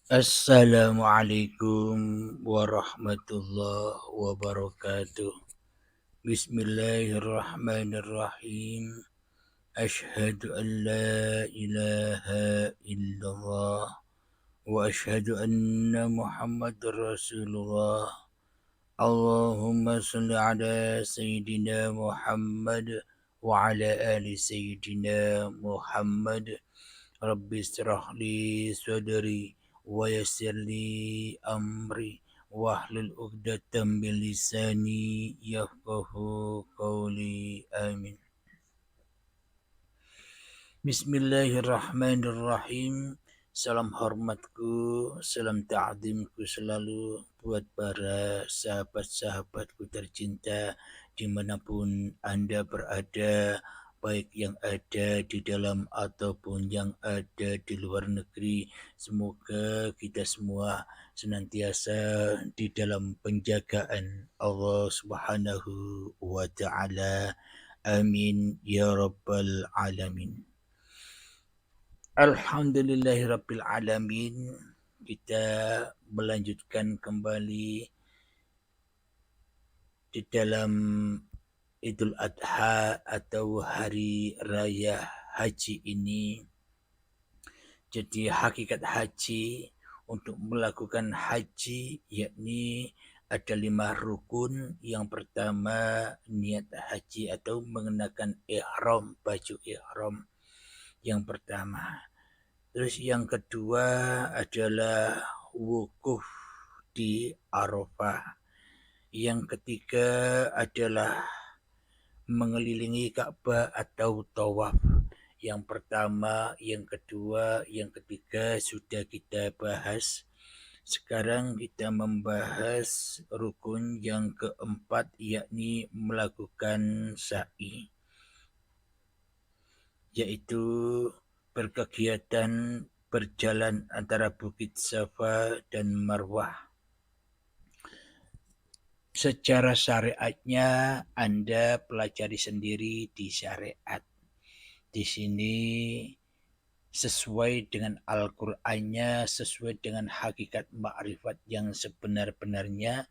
Assalamualaikum warahmatullahi wabarakatuh. Bismillahirrahmanirrahim. Ashhadu an la ilaha illallah wa ashhadu anna Muhammadar Rasulullah. Allahumma salli ala Sayyidina Muhammad wa ala ali Sayyidina Muhammad. Rabbi israh li sadri wa yassir li amri wahlul 'uqdatam min lisani yafqahu qawli. Amin. Bismillahirrahmanirrahim. Salam hormatku, salam ta'zimku selalu buat para sahabat-sahabatku tercinta dimanapun Anda berada, baik yang ada di dalam ataupun yang ada di luar negeri. Semoga kita semua senantiasa di dalam penjagaan Allah Subhanahu wa Ta'ala. Amin ya rabbal alamin. Alhamdulillahirabbil alamin. Kita melanjutkan kembali di dalam Idul Adha atau Hari Raya Haji ini. Jadi hakikat haji, untuk melakukan haji yakni ada 5 rukun. Yang pertama niat haji atau mengenakan ihram, baju ihram. Yang pertama. Terus yang kedua adalah wukuf di Arafah. Yang ketiga adalah mengelilingi Ka'bah atau tawaf. Yang pertama, yang kedua, yang ketiga sudah kita bahas. Sekarang kita membahas rukun yang keempat, yakni melakukan sa'i, yaitu berkegiatan berjalan antara Bukit Safa dan Marwah. Secara syariatnya Anda pelajari sendiri di syariat. Di sini sesuai dengan Al-Qur'annya, sesuai dengan hakikat ma'rifat yang sebenar-benarnya,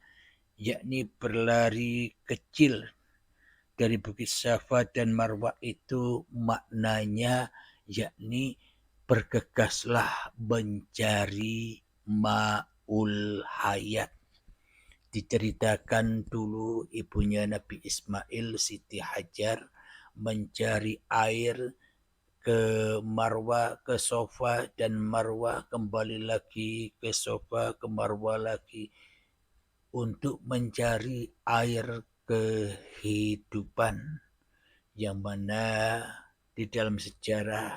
yakni berlari kecil dari Bukit Safa dan Marwah itu maknanya yakni bergegaslah mencari ma'ul hayat. Diceritakan dulu ibunya Nabi Ismail, Siti Hajar, mencari air ke Marwah, ke Safa dan Marwah, kembali lagi ke Safa, ke Marwah lagi, untuk mencari air kehidupan, yang mana di dalam sejarah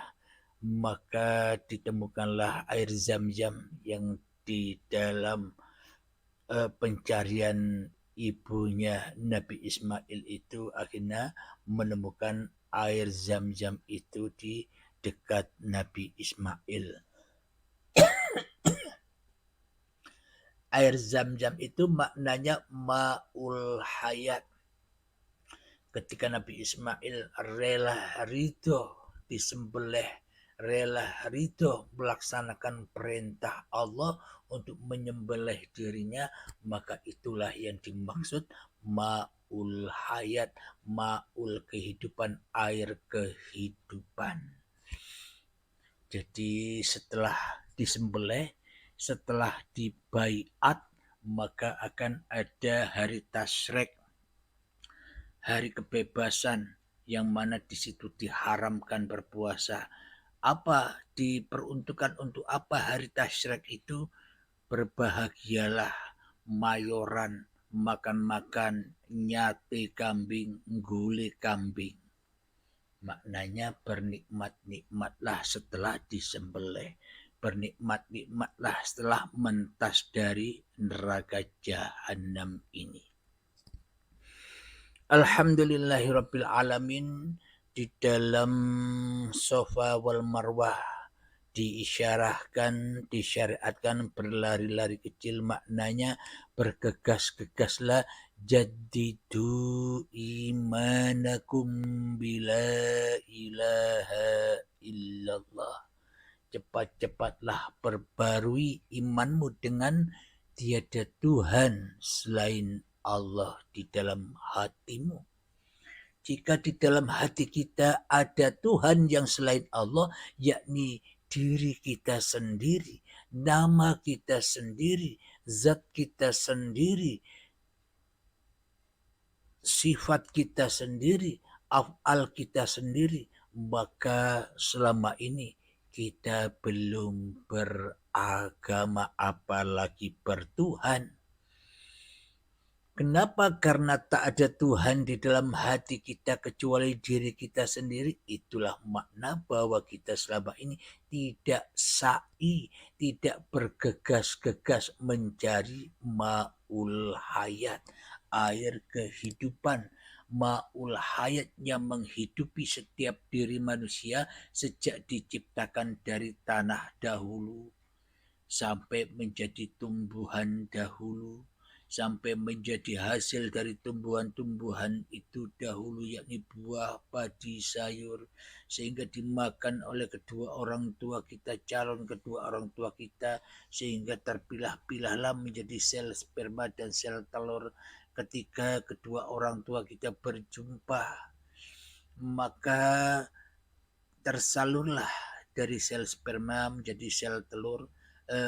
maka ditemukanlah air Zam-Zam yang di dalam pencarian ibunya Nabi Ismail itu akhirnya menemukan air Zam-Zam itu di dekat Nabi Ismail. Air Zam-Zam itu maknanya ma'ul hayat. Ketika Nabi Ismail rela ridho disembelih, rela ridho melaksanakan perintah Allah untuk menyembelih dirinya, maka itulah yang dimaksud ma'ul hayat, ma'ul kehidupan, air kehidupan. Jadi setelah disembelih, setelah dibaiat, maka akan ada hari tasyrik, hari kebebasan, yang mana di situ diharamkan berpuasa. Apa diperuntukkan untuk apa hari tasyrik itu? Berbahagialah, mayoran, makan-makan, nyate kambing, gule kambing. Maknanya bernikmat-nikmatlah setelah disembelih, bernikmat-nikmatlah setelah mentas dari neraka jahanam ini. Alhamdulillahirabbil alamin. Di dalam Safa wal Marwah disyariatkan berlari-lari kecil, maknanya bergegas-gegaslah, jaddidu imanakum bila ilaha illallah. cepat-cepatlah perbarui imanmu dengan tiada Tuhan selain Allah di dalam hatimu. Jika di dalam hati kita ada Tuhan yang selain Allah, yakni diri kita sendiri, nama kita sendiri, zat kita sendiri, sifat kita sendiri, af'al kita sendiri, maka selama ini kita belum beragama, apalagi bertuhan. Kenapa? Karena tak ada Tuhan di dalam hati kita kecuali diri kita sendiri. Itulah makna bahwa kita selama ini tidak sa'i, tidak bergegas-gegas mencari ma'ul hayat, air kehidupan. Ma'ul hayat yang menghidupi setiap diri manusia sejak diciptakan dari tanah dahulu sampai menjadi tumbuhan dahulu, sampai menjadi hasil dari tumbuhan-tumbuhan itu dahulu, yakni buah, padi, sayur, sehingga dimakan oleh kedua orang tua kita, calon kedua orang tua kita, sehingga terpilah-pilahlah menjadi sel sperma dan sel telur. Ketika kedua orang tua kita berjumpa, maka tersalurlah dari sel sperma menjadi sel telur,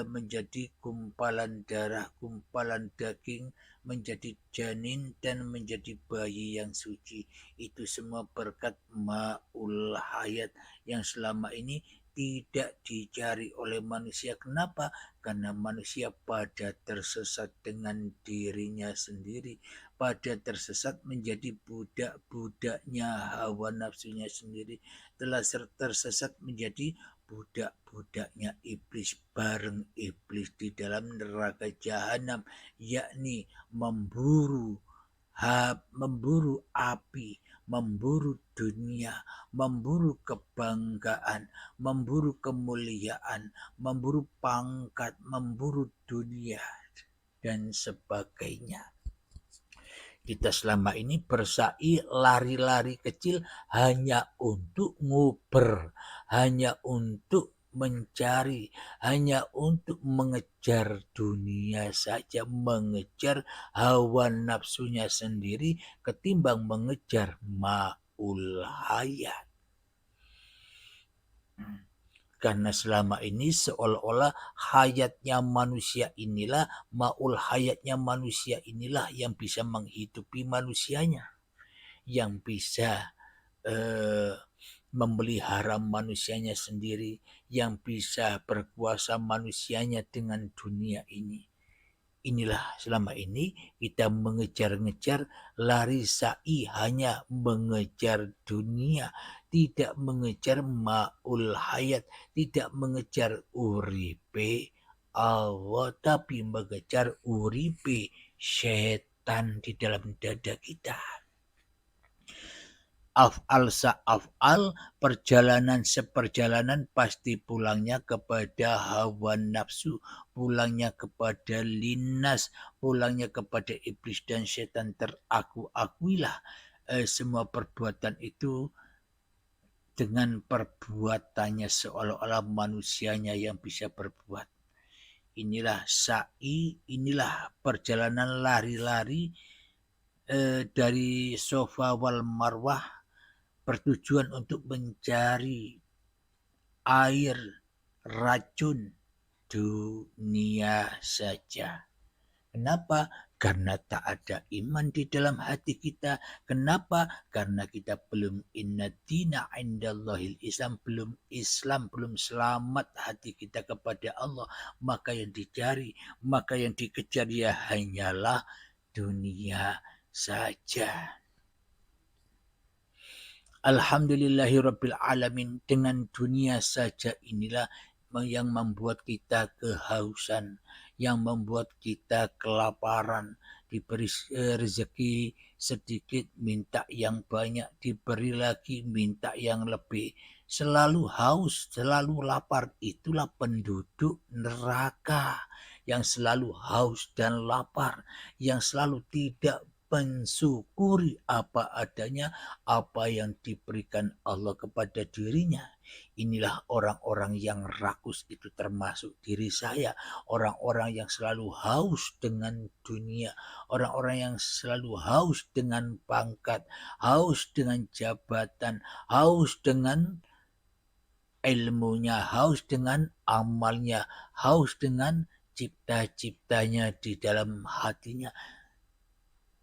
menjadi gumpalan darah, gumpalan daging, menjadi janin dan menjadi bayi yang suci. Itu semua berkat ma'ul hayat yang selama ini tidak dicari oleh manusia. Kenapa? Karena manusia pada tersesat dengan dirinya sendiri, pada tersesat menjadi budak-budaknya hawa nafsunya sendiri, telah tersesat menjadi budak-budaknya iblis, bareng iblis di dalam neraka jahanam, yakni memburu api, memburu dunia, memburu kebanggaan, memburu kemuliaan, memburu pangkat, memburu dunia dan sebagainya. Kita selama ini bersa'i, lari-lari kecil hanya untuk nguber, hanya untuk mencari, hanya untuk mengejar dunia saja, mengejar hawa nafsunya sendiri ketimbang mengejar ma'ul hayat. Karena selama ini seolah-olah hayatnya manusia inilah, ma'ul hayatnya manusia inilah yang bisa menghidupi manusianya, yang bisa memelihara manusianya sendiri, yang bisa berkuasa manusianya dengan dunia ini. Inilah selama ini kita mengejar-ngejar, lari sa'i, hanya mengejar dunia, tidak mengejar ma'ul hayat, tidak mengejar uripe Allah, tapi mengejar uripe setan di dalam dada kita. Af'al sa'af'al, perjalanan seperjalanan, pasti pulangnya kepada hawa nafsu, pulangnya kepada linnas, pulangnya kepada iblis dan setan. Teraku-akuilah semua perbuatan itu dengan perbuatannya, seolah-olah manusianya yang bisa berbuat. Inilah sa'i, inilah perjalanan lari-lari dari Safa wal Marwah, bertujuan untuk mencari air racun dunia saja. Kenapa? Karena tak ada iman di dalam hati kita. Kenapa? Karena kita belum inna dina indallahil Islam, belum selamat hati kita kepada Allah. Maka yang dicari, maka yang dikejar ya hanyalah dunia saja. Alhamdulillahirabbil alamin, dengan dunia saja inilah yang membuat kita kehausan, yang membuat kita kelaparan. Diberi rezeki sedikit minta yang banyak, diberi lagi minta yang lebih. Selalu haus, selalu lapar, itulah penduduk neraka, yang selalu haus dan lapar, yang selalu tidak mensyukuri apa adanya, apa yang diberikan Allah kepada dirinya. Inilah orang-orang yang rakus, itu termasuk diri saya. Orang-orang yang selalu haus dengan dunia, orang-orang yang selalu haus dengan pangkat, haus dengan jabatan, haus dengan ilmunya, haus dengan amalnya, haus dengan cipta-ciptanya di dalam hatinya.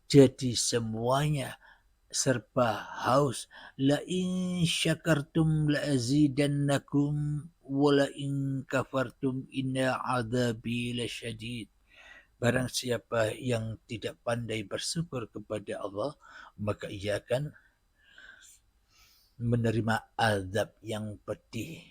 Jadi semuanya serba haus. La in syakartum la azidannakum wa la in kafartum inna adzabi lasyadid. Barang siapa yang tidak pandai bersyukur kepada Allah, maka ia akan menerima azab yang pedih.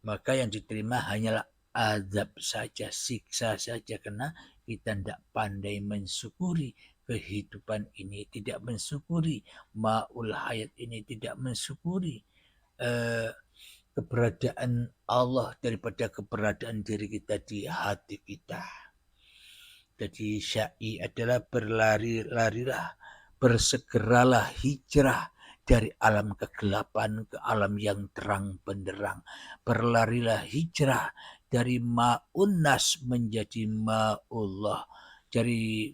Maka yang diterima hanyalah azab saja, siksa saja, karena kita tidak pandai mensyukuri kehidupan ini, tidak mensyukuri ma'ul hayat ini, tidak mensyukuri keberadaan Allah daripada keberadaan diri kita di hati kita. Jadi syai adalah berlari-larilah, bersegeralah hijrah dari alam kegelapan ke alam yang terang benderang. Berlarilah hijrah dari ma'unnas menjadi ma'ullah, dari